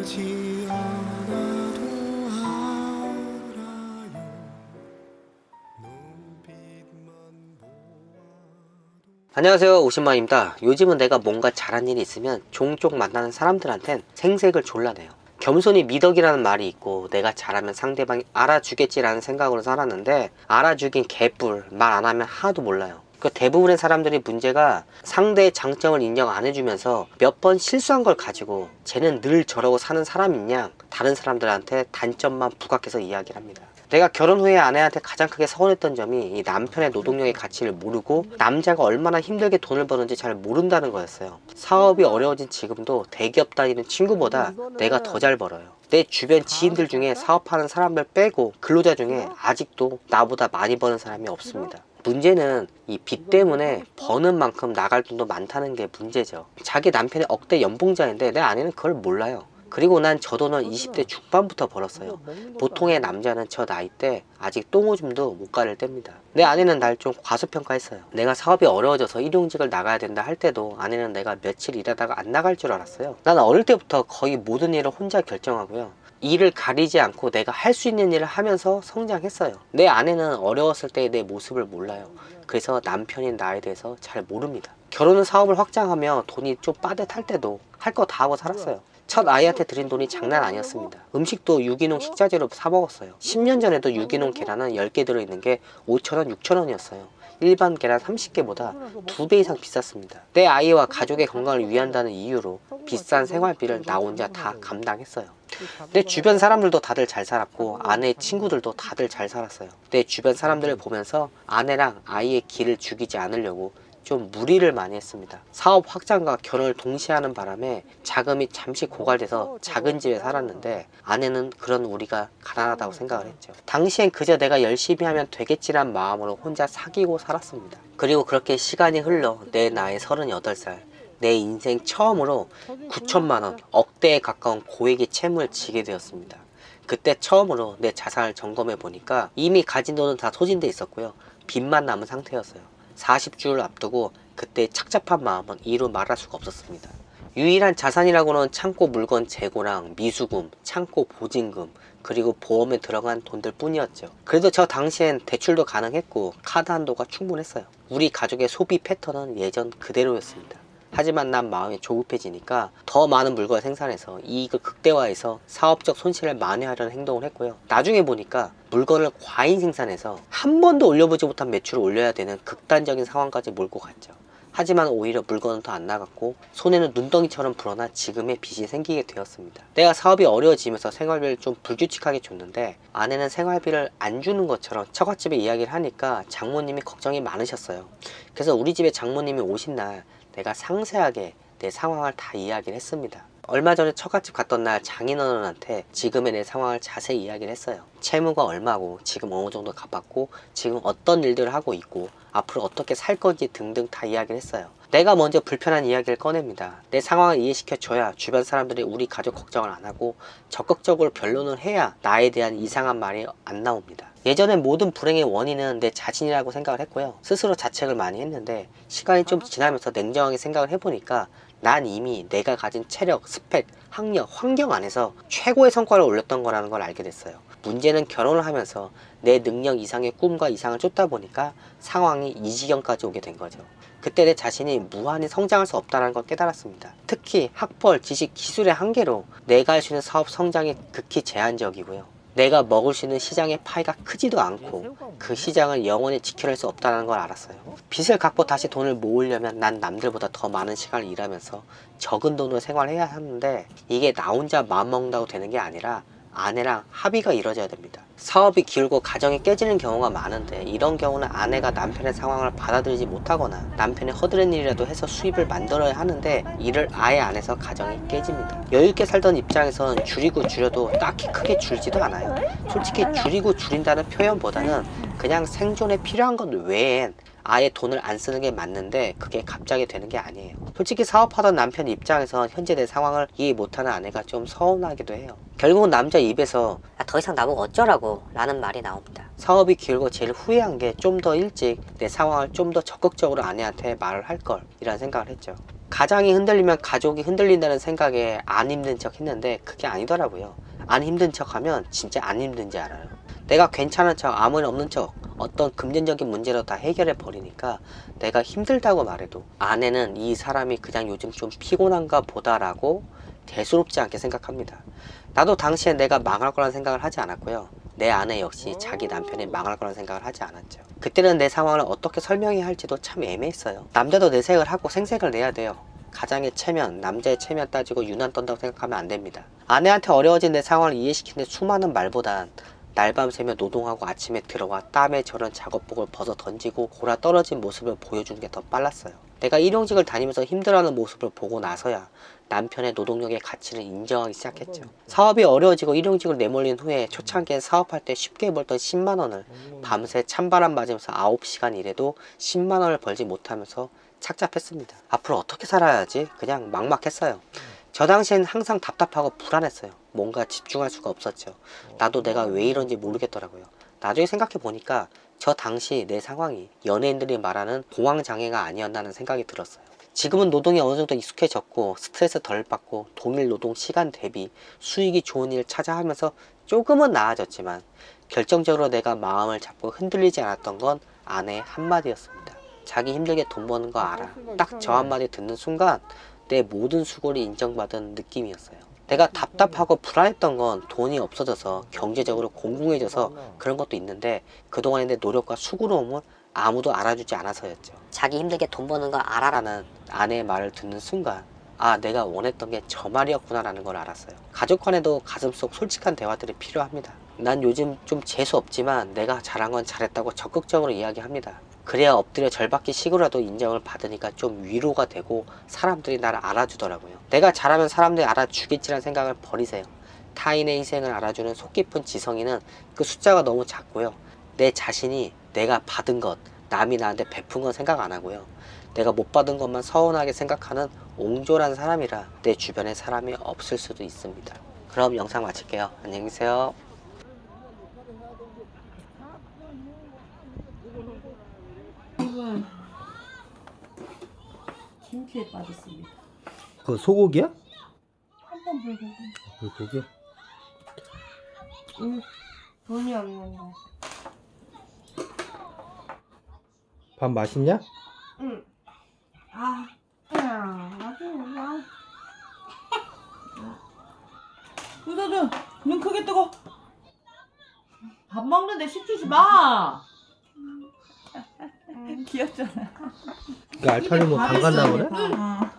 말하지 않아도 알아요. 눈빛만 보아도. 안녕하세요, 오신만입니다. 요즘은 내가 뭔가 잘한 일이 있으면 종종 만나는 사람들한텐 생색을 졸라내요. 겸손히 미덕이라는 말이 있고 내가 잘하면 상대방이 알아주겠지라는 생각으로 살았는데 알아주긴 개뿔, 말 안 하면 하나도 몰라요. 그 대부분의 사람들이 문제가 상대의 장점을 인정 안 해주면서 몇 번 실수한 걸 가지고 쟤는 늘 저러고 사는 사람인 양 다른 사람들한테 단점만 부각해서 이야기를 합니다. 내가 결혼 후에 아내한테 가장 크게 서운했던 점이 이 남편의 노동력의 가치를 모르고 남자가 얼마나 힘들게 돈을 버는지 잘 모른다는 거였어요. 사업이 어려워진 지금도 대기업 다니는 친구보다 내가 더 잘 벌어요. 내 주변 지인들 중에 사업하는 사람들 빼고 근로자 중에 아직도 나보다 많이 버는 사람이 없습니다. 문제는 이 빚 때문에 버는 만큼 나갈 돈도 많다는 게 문제죠. 자기 남편이 억대 연봉자인데 내 아내는 그걸 몰라요. 그리고 난 저 돈은 20대 중반부터 벌었어요. 보통의 남자는 저 나이 때 아직 똥오줌도 못 가릴 때입니다. 내 아내는 날 좀 과소평가했어요. 내가 사업이 어려워져서 일용직을 나가야 된다 할 때도 아내는 내가 며칠 일하다가 안 나갈 줄 알았어요. 난 어릴 때부터 거의 모든 일을 혼자 결정하고요. 일을 가리지 않고 내가 할 수 있는 일을 하면서 성장했어요. 내 아내는 어려웠을 때의 내 모습을 몰라요. 그래서 남편인 나에 대해서 잘 모릅니다. 결혼은 사업을 확장하며 돈이 좀 빠듯할 때도 할 거 다 하고 살았어요. 첫 아이한테 드린 돈이 장난 아니었습니다. 음식도 유기농 식자재로 사 먹었어요. 10년 전에도 유기농 계란은 10개 들어있는 게 5,000원, 6,000원이었어요. 일반 계란 30개보다 2배 이상 비쌌습니다. 내 아이와 가족의 건강을 위한다는 이유로 비싼 생활비를 나 혼자 다 감당했어요. 내 주변 사람들도 다들 잘 살았고 아내의 친구들도 다들 잘 살았어요. 내 주변 사람들을 보면서 아내랑 아이의 길을 죽이지 않으려고 좀 무리를 많이 했습니다. 사업 확장과 결혼을 동시에 하는 바람에 자금이 잠시 고갈돼서 작은 집에 살았는데 아내는 그런 우리가 가난하다고 생각을 했죠. 당시엔 그저 내가 열심히 하면 되겠지란 마음으로 혼자 사귀고 살았습니다. 그리고 그렇게 시간이 흘러 내 나이 38살, 내 인생 처음으로 9천만 원, 억대에 가까운 고액의 채무를 지게 되었습니다. 그때 처음으로 내 자산을 점검해 보니까 이미 가진 돈은 다 소진돼 있었고요. 빚만 남은 상태였어요. 40주를 앞두고 그때 착잡한 마음은 이루 말할 수가 없었습니다. 유일한 자산이라고는 창고 물건 재고랑 미수금, 창고 보증금, 그리고 보험에 들어간 돈들 뿐이었죠. 그래도 저 당시엔 대출도 가능했고 카드 한도가 충분했어요. 우리 가족의 소비 패턴은 예전 그대로였습니다. 하지만 난 마음이 조급해지니까 더 많은 물건을 생산해서 이익을 극대화해서 사업적 손실을 만회하려는 행동을 했고요. 나중에 보니까 물건을 과잉 생산해서 한 번도 올려보지 못한 매출을 올려야 되는 극단적인 상황까지 몰고 갔죠. 하지만 오히려 물건은 더 안 나갔고 손에는 눈덩이처럼 불어나 지금의 빚이 생기게 되었습니다. 내가 사업이 어려워지면서 생활비를 좀 불규칙하게 줬는데 아내는 생활비를 안 주는 것처럼 처갓집에 이야기를 하니까 장모님이 걱정이 많으셨어요. 그래서 우리 집에 장모님이 오신 날 내가 상세하게 내 상황을 다 이야기를 했습니다. 얼마 전에 처갓집 갔던 날 장인어른한테 지금의 내 상황을 자세히 이야기를 했어요. 채무가 얼마고 지금 어느 정도 갚았고 지금 어떤 일들을 하고 있고 앞으로 어떻게 살 건지 등등 다 이야기를 했어요. 내가 먼저 불편한 이야기를 꺼냅니다. 내 상황을 이해시켜줘야 주변 사람들이 우리 가족 걱정을 안 하고 적극적으로 변론을 해야 나에 대한 이상한 말이 안 나옵니다. 예전엔 모든 불행의 원인은 내 자신이라고 생각을 했고요. 스스로 자책을 많이 했는데 시간이 좀 지나면서 냉정하게 생각을 해보니까 난 이미 내가 가진 체력, 스펙, 학력, 환경 안에서 최고의 성과를 올렸던 거라는 걸 알게 됐어요. 문제는 결혼을 하면서 내 능력 이상의 꿈과 이상을 쫓다 보니까 상황이 이 지경까지 오게 된 거죠. 그때 내 자신이 무한히 성장할 수 없다는 걸 깨달았습니다. 특히 학벌, 지식, 기술의 한계로 내가 할 수 있는 사업 성장이 극히 제한적이고요. 내가 먹을 수 있는 시장의 파이가 크지도 않고 그 시장을 영원히 지켜낼 수 없다는 걸 알았어요. 빚을 갚고 다시 돈을 모으려면 난 남들보다 더 많은 시간을 일하면서 적은 돈으로 생활해야 하는데 이게 나 혼자 마음먹는다고 되는 게 아니라 아내랑 합의가 이루어져야 됩니다. 사업이 길고 가정이 깨지는 경우가 많은데 이런 경우는 아내가 남편의 상황을 받아들이지 못하거나 남편이 허드렛 일이라도 해서 수입을 만들어야 하는데 일을 아예 안 해서 가정이 깨집니다. 여유있게 살던 입장에선 줄이고 줄여도 딱히 크게 줄지도 않아요. 솔직히 줄이고 줄인다는 표현보다는 그냥 생존에 필요한 것 외엔 아예 돈을 안 쓰는 게 맞는데 그게 갑자기 되는 게 아니에요. 솔직히 사업하던 남편 입장에선 현재 내 상황을 이해 못하는 아내가 좀 서운하기도 해요. 결국은 남자 입에서 더 이상 나보고 어쩌라고 라는 말이 나옵니다. 사업이 길고 제일 후회한 게 좀 더 일찍 내 상황을 좀 더 적극적으로 아내한테 말을 할 걸 이란 생각을 했죠. 가장이 흔들리면 가족이 흔들린다는 생각에 안 힘든 척 했는데 그게 아니더라고요. 안 힘든 척 하면 진짜 안 힘든지 알아요. 내가 괜찮은 척, 아무 일 없는 척 어떤 금전적인 문제로 다 해결해 버리니까 내가 힘들다고 말해도 아내는 이 사람이 그냥 요즘 좀 피곤한가 보다라고 대수롭지 않게 생각합니다. 나도 당시에 내가 망할 거라는 생각을 하지 않았고요. 내 아내 역시 자기 남편이 망할 거라는 생각을 하지 않았죠. 그때는 내 상황을 어떻게 설명해야 할지도 참 애매했어요. 남자도 내색을 하고 생색을 내야 돼요. 가장의 체면, 남자의 체면 따지고 유난 떤다고 생각하면 안 됩니다. 아내한테 어려워진 내 상황을 이해시키는데 수많은 말보단 날밤 새며 노동하고 아침에 들어와 땀에 절은 작업복을 벗어 던지고 골아 떨어진 모습을 보여주는 게 더 빨랐어요. 내가 일용직을 다니면서 힘들어하는 모습을 보고 나서야 남편의 노동력의 가치를 인정하기 시작했죠. 사업이 어려워지고 일용직을 내몰린 후에 초창기엔 사업할 때 쉽게 벌던 10만원을 밤새 찬바람 맞으면서 9시간 일해도 10만원을 벌지 못하면서 착잡했습니다. 앞으로 어떻게 살아야 하지? 그냥 막막했어요. 저 당시엔 항상 답답하고 불안했어요. 뭔가 집중할 수가 없었죠. 나도 내가 왜 이런지 모르겠더라고요. 나중에 생각해 보니까 저 당시 내 상황이 연예인들이 말하는 공황장애가 아니었나는 생각이 들었어요. 지금은 노동이 어느 정도 익숙해졌고 스트레스 덜 받고 동일 노동 시간 대비 수익이 좋은 일을 찾아 하면서 조금은 나아졌지만 결정적으로 내가 마음을 잡고 흔들리지 않았던 건 아내의 한마디였습니다. 자기 힘들게 돈 버는 거 알아. 딱 저 한마디 듣는 순간 내 모든 수고를 인정받은 느낌이었어요. 내가 답답하고 불안했던 건 돈이 없어져서 경제적으로 공공해져서 그런 것도 있는데 그동안의 내 노력과 수고로움은 아무도 알아주지 않아서였죠. 자기 힘들게 돈 버는 거 알아라는 아내의 말을 듣는 순간 아, 내가 원했던 게 저 말이었구나 라는 걸 알았어요. 가족 간에도 가슴속 솔직한 대화들이 필요합니다. 난 요즘 좀 재수 없지만 내가 잘한 건 잘했다고 적극적으로 이야기합니다. 그래야 엎드려 절박히 식으로라도 인정을 받으니까 좀 위로가 되고 사람들이 나를 알아주더라고요. 내가 잘하면 사람들이 알아주겠지라는 생각을 버리세요. 타인의 희생을 알아주는 속 깊은 지성이는 그 숫자가 너무 작고요. 내 자신이 내가 받은 것, 남이 나한테 베푼 건 생각 안 하고요. 내가 못 받은 것만 서운하게 생각하는 옹졸한 사람이라 내 주변에 사람이 없을 수도 있습니다. 그럼 영상 마칠게요. 안녕히 계세요. 김치에 빠졌습니다. 그거 소고기야? 한번 불고기. 불고기? 돈이 없는데. 밥 맛있냐? 응. 아, 그냥 맛있는데. 유서준, 눈 크게 뜨고. 밥 먹는데 시키지 마. 귀엽잖아. 그 알타리 뭐 담갔나 보네? 응.